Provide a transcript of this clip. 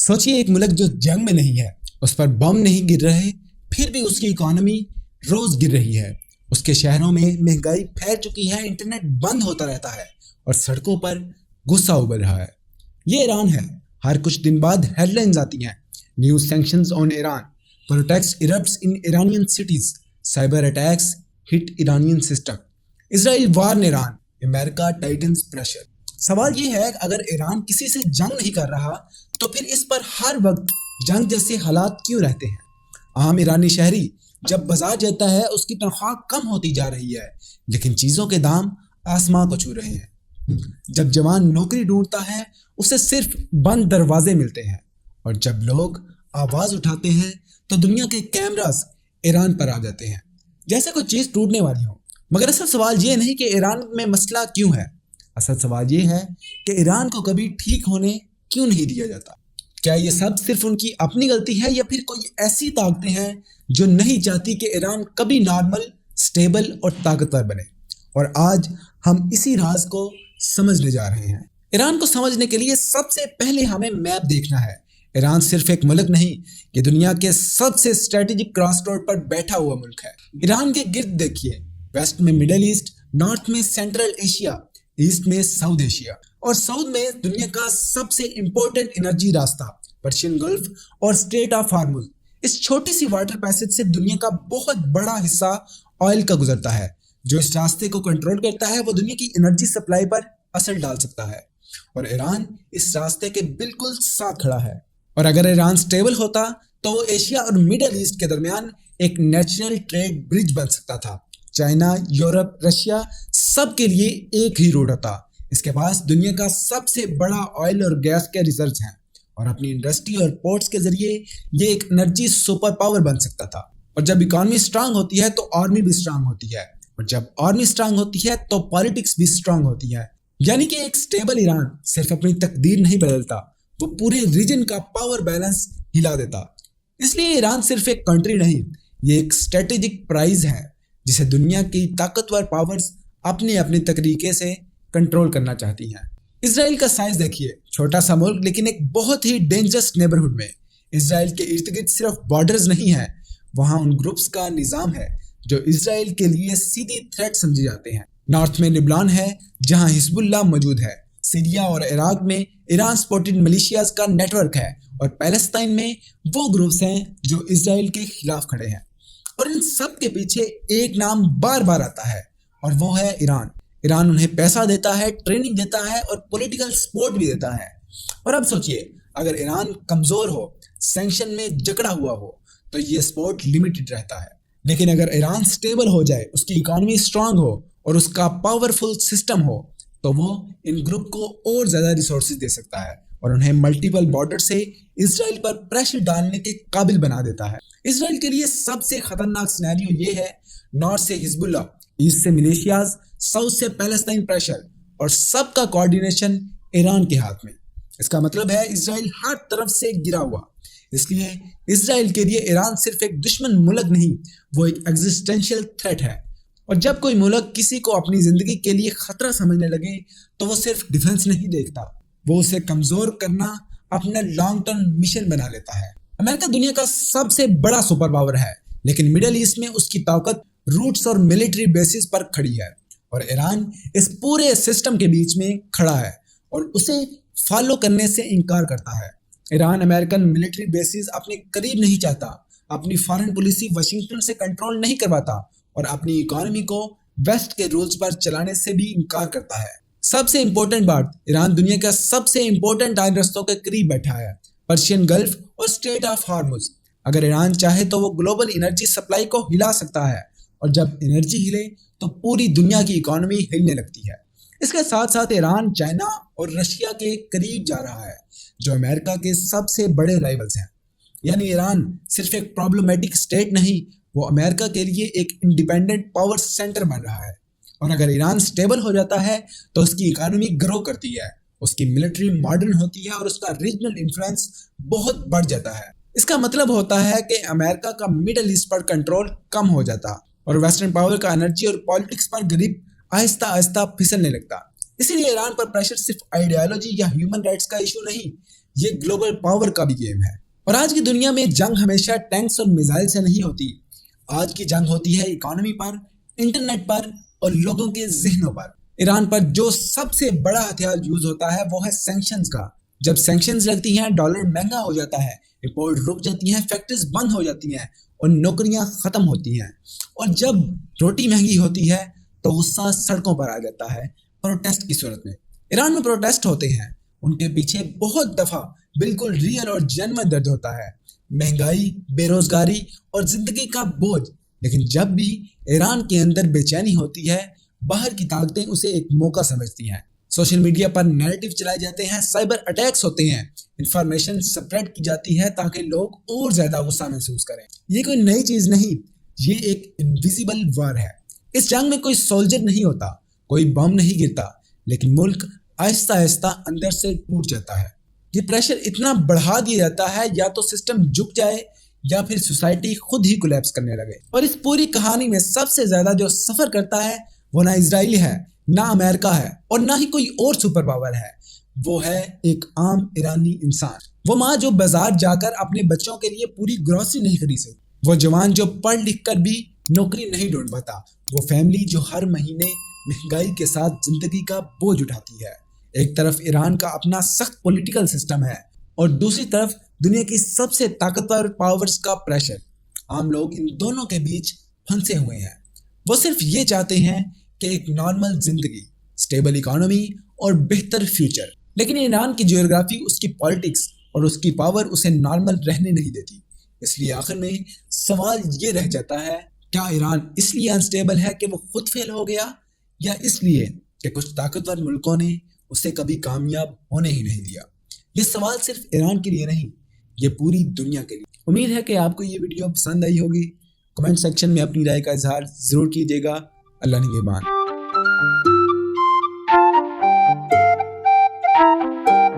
سوچیے ایک ملک جو جنگ میں نہیں ہے، اس پر بم نہیں گر رہے، پھر بھی اس کی اکانومی روز گر رہی ہے، اس کے شہروں میں مہنگائی پھیل چکی ہے، انٹرنیٹ بند ہوتا رہتا ہے اور سڑکوں پر غصہ ابل رہا ہے۔ یہ ایران ہے۔ ہر کچھ دن بعد ہیڈ لائنز آتی ہیں: new sanctions on Iran, protest erupts in Iranian cities, cyber attacks hit Iranian system, Israel warn Iran, امریکہ ٹائٹنز پریشر۔ سوال یہ ہے اگر ایران کسی سے جنگ نہیں کر رہا تو پھر اس پر ہر وقت جنگ جیسے حالات کیوں رہتے ہیں؟ عام ایرانی شہری جب بازار جاتا ہے اس کی تنخواہ کم ہوتی جا رہی ہے لیکن چیزوں کے دام آسمان کو چھو رہے ہیں۔ جب جوان نوکری ڈھونڈتا ہے اسے صرف بند دروازے ملتے ہیں، اور جب لوگ آواز اٹھاتے ہیں تو دنیا کے کیمراز ایران پر آ جاتے ہیں جیسے کوئی چیز ٹوٹنے والی ہو۔ مگر اصل سوال یہ نہیں کہ ایران میں مسئلہ کیوں ہے، اصل سوال یہ ہے کہ ایران کو کبھی ٹھیک ہونے کیوں نہیں دیا جاتا؟ کیا یہ سب صرف ان کی اپنی غلطی ہے یا پھر کوئی ایسی طاقتیں ہیں جو نہیں چاہتی کہ ایران کبھی نارمل، سٹیبل اور طاقتور بنے؟ اور آج ہم اسی راز کو سمجھنے جا رہے ہیں۔ ایران کو سمجھنے کے لیے سب سے پہلے ہمیں میپ دیکھنا ہے۔ ایران صرف ایک ملک نہیں، یہ دنیا کے سب سے اسٹریٹجک کراس روڈ پر بیٹھا ہوا ملک ہے۔ ایران کے گرد دیکھیے، ویسٹ میں مڈل ایسٹ، نارتھ میں سینٹرل ایشیا، ایسٹ میں ساؤتھ ایشیا، اور ساؤتھ میں دنیا کا سب سے امپورٹنٹ انرجی راستہ پرشین گلف اور اسٹریٹ آف ہارمز۔ اس چھوٹی سی واٹر پیسج سے دنیا کا بہت بڑا حصہ آئل کا گزرتا ہے۔ جو اس راستے کو کنٹرول کرتا ہے وہ دنیا کی انرجی سپلائی پر اثر ڈال سکتا ہے، اور ایران اس راستے کے بالکل ساتھ کھڑا ہے۔ اور اگر ایران سٹیبل ہوتا تو وہ ایشیا اور مڈل ایسٹ کے درمیان ایک نیچرل ٹریڈ برج بن سکتا تھا۔ چائنا، یورپ، رشیا سب کے لیے ایک ہی روٹ ہوتا۔ اس کے پاس دنیا کا سب سے بڑا آئل اور گیس کے ریزروز ہیں، اور اپنی انڈسٹری اور پورٹس کے ذریعے یہ ایک انرجی سپر پاور بن سکتا تھا۔ اور جب اکانومی سٹرانگ ہوتی ہے تو آرمی بھی سٹرانگ ہوتی ہے، اور جب آرمی سٹرانگ ہوتی ہے تو پالیٹکس بھی سٹرانگ ہوتی ہے۔ یعنی کہ ایک سٹیبل ایران صرف اپنی تقدیر نہیں بدلتا، وہ پورے ریجن کا پاور بیلنس ہلا دیتا۔ اس لیے ایران صرف ایک کنٹری نہیں، یہ ایک اسٹریٹجک پرائز ہے جسے دنیا کی طاقتور پاورز اپنے اپنے طریقے سے کنٹرول کرنا چاہتی ہیں۔ اسرائیل کا سائز دیکھیے، چھوٹا سا ملک لیکن ایک بہت ہی ڈینجرس نیبرہڈ میں۔ اسرائیل کے ارد گرد صرف بارڈرز نہیں ہیں، وہاں ان گروپس کا نظام ہے جو اسرائیل کے لیے سیدھی تھریٹ سمجھے جاتے ہیں۔ نارتھ میں لبنان ہے جہاں حزب اللہ موجود ہے، سیریا اور عراق میں ایران سپورٹڈ ملیشیاز کا نیٹ ورک ہے، اور پیلسٹائن میں وہ گروپس ہیں جو اسرائیل کے خلاف کھڑے ہیں۔ اور ان سب کے پیچھے ایک نام بار بار آتا ہے، اور وہ ہے ایران۔ ایران انہیں پیسہ دیتا ہے، ٹریننگ دیتا ہے اور پولیٹیکل سپورٹ بھی دیتا ہے۔ اور اب سوچئے اگر ایران کمزور ہو، سینکشن میں جکڑا ہوا ہو تو یہ سپورٹ لمیٹڈ رہتا ہے، لیکن اگر ایران سٹیبل ہو جائے، اس کی اکانومی سٹرانگ ہو اور اس کا پاورفل سسٹم ہو تو وہ ان گروپ کو اور زیادہ ریسورسز دے سکتا ہے اور انہیں ملٹیپل بارڈر سے اسرائیل پر پریشر ڈالنے کے قابل بنا دیتا ہے۔ اسرائیل کے لیے سب سے خطرناک سینیریو یہ ہے: نارتھ سے حزب اللہ، ایسٹ سے ملیشیاز، ساؤتھ سے پیلسٹائن پریشر، اور سب کا کوارڈینیشن ایران کے ہاتھ میں۔ اس کا مطلب ہے اسرائیل ہر طرف سے گرا ہوا۔ اس لیے اسرائیل کے لیے ایران صرف ایک دشمن ملک نہیں، وہ ایک ایگزسٹینشیل تھریٹ ہے۔ اور جب کوئی ملک کسی کو اپنی زندگی کے لیے خطرہ سمجھنے لگے تو وہ صرف ڈیفنس نہیں دیکھتا، وہ اسے کمزور کرنا اپنا لانگ ٹرم مشن بنا لیتا ہے۔ امریکہ دنیا کا سب سے بڑا سپر پاور ہے، لیکن مڈل ایسٹ میں اس کی طاقت روٹس اور ملٹری بیسز پر کھڑی ہے، اور ایران اس پورے سسٹم کے بیچ میں کھڑا ہے اور اسے فالو کرنے سے انکار کرتا ہے۔ ایران امریکن ملٹری بیسز اپنے قریب نہیں چاہتا، اپنی فارن پالیسی واشنگٹن سے کنٹرول نہیں کرواتا، اور اپنی اکانومی کو ویسٹ کے رولز پر چلانے سے بھی انکار کرتا ہے۔ سب سے امپورٹنٹ بات، ایران دنیا کا سب سے امپورٹنٹ آئل رستوں کے قریب بیٹھا ہے، پرشین گلف اور اسٹریٹ آف ہارمز۔ اگر ایران چاہے تو وہ گلوبل انرجی سپلائی کو ہلا سکتا ہے، اور جب انرجی ہلے تو پوری دنیا کی اکانومی ہلنے لگتی ہے۔ اس کے ساتھ ساتھ ایران چائنا اور رشیا کے قریب جا رہا ہے جو امریکہ کے سب سے بڑے رائیولز ہیں۔ یعنی ایران صرف ایک پرابلمیٹک اسٹیٹ نہیں، وہ امریکہ کے لیے ایک انڈیپینڈنٹ پاور سینٹر بن رہا ہے۔ اور اگر ایران سٹیبل ہو جاتا ہے تو اس کی اکانومی گرو کرتی ہے، اس کی ملٹری ماڈرن ہوتی ہے اور اس کا ریجنل انفلوئنس بہت بڑھ جاتا ہے۔ اس کا مطلب ہوتا ہے کہ امریکہ کا مڈل ایسٹ پر کنٹرول کم ہو جاتا اور ویسٹرن پاور کا انرجی اور پالیٹکس پر گریپ آہستہ آہستہ پھسلنے لگتا۔ اسی لیے ایران پر پریشر صرف آئیڈیالوجی یا ہیومن رائٹس کا ایشو نہیں، یہ گلوبل پاور کا بھی گیم ہے۔ اور آج کی دنیا میں جنگ ہمیشہ ٹینکس اور میزائل سے نہیں ہوتی، آج کی جنگ ہوتی ہے اکانومی پر، انٹرنیٹ پر اور لوگوں کے ذہنوں پر۔ ایران پر جو سب سے بڑا ہتھیار یوز ہوتا ہے وہ ہے سینکشنز کا۔ جب سینکشنز لگتی ہیں، ڈالر مہنگا ہو جاتا ہے، امپورٹ رک جاتی ہیں، فیکٹریز بند ہو جاتی ہیں اور نوکریاں ختم ہوتی ہیں۔ اور جب روٹی مہنگی ہوتی ہے تو غصہ سڑکوں پر آ جاتا ہے پروٹیسٹ کی صورت میں۔ ایران میں پروٹیسٹ ہوتے ہیں، ان کے پیچھے بہت دفعہ بالکل ریئل اور جینوئن درد ہوتا ہے، مہنگائی، بے روزگاری اور زندگی کا بوجھ۔ لیکن جب بھی ایران کے اندر بے چینی ہوتی ہے، باہر کی طاقتیں اسے ایک موقع سمجھتی ہیں۔ سوشل میڈیا پر نیریٹو چلائے جاتے ہیں، سائبر اٹیکس ہوتے ہیں، انفارمیشن سپریڈ کی جاتی ہے تاکہ لوگ اور زیادہ غصہ محسوس کریں۔ یہ کوئی نئی چیز نہیں، یہ ایک انویزیبل وار ہے۔ اس جنگ میں کوئی سولجر نہیں ہوتا، کوئی بم نہیں گرتا، لیکن ملک آہستہ آہستہ اندر سے ٹوٹ جاتا ہے۔ یہ پریشر اتنا بڑھا دیا جاتا ہے یا تو سسٹم جھک جائے یا پھر سوسائٹی خود ہی کولیپس کرنے لگے۔ اور اس پوری کہانی میں سب سے زیادہ جو سفر کرتا ہے وہ نہ اسرائیل ہے، نہ امریکہ ہے اور نہ ہی کوئی اور سپر پاور ہے، وہ ہے ایک عام ایرانی انسان۔ وہ ماں جو بازار جا کر اپنے بچوں کے لیے پوری گروسری نہیں خرید سکتی، وہ جوان جو پڑھ لکھ کر بھی نوکری نہیں ڈھونڈ پاتا، وہ فیملی جو ہر مہینے مہنگائی کے ساتھ زندگی کا بوجھ اٹھاتی ہے۔ ایک طرف ایران کا اپنا سخت پولیٹیکل سسٹم ہے اور دوسری طرف دنیا کی سب سے طاقتور پاورز کا پریشر۔ عام لوگ ان دونوں کے بیچ پھنسے ہوئے ہیں۔ وہ صرف یہ چاہتے ہیں کہ ایک نارمل زندگی، سٹیبل اکانومی اور بہتر فیوچر، لیکن ایران کی جیوگرافی، اس کی پالیٹکس اور اس کی پاور اسے نارمل رہنے نہیں دیتی۔ اس لیے آخر میں سوال یہ رہ جاتا ہے، کیا ایران اس لیے انسٹیبل ہے کہ وہ خود فیل ہو گیا، یا اس لیے کہ کچھ طاقتور ملکوں نے اسے کبھی کامیاب ہونے ہی نہیں دیا؟ یہ سوال صرف ایران کے لیے نہیں، یہ پوری دنیا کے لیے۔ امید ہے کہ آپ کو یہ ویڈیو پسند آئی ہوگی۔ کمنٹ سیکشن میں اپنی رائے کا اظہار ضرور کیجیے گا۔ اللہ نگہبان۔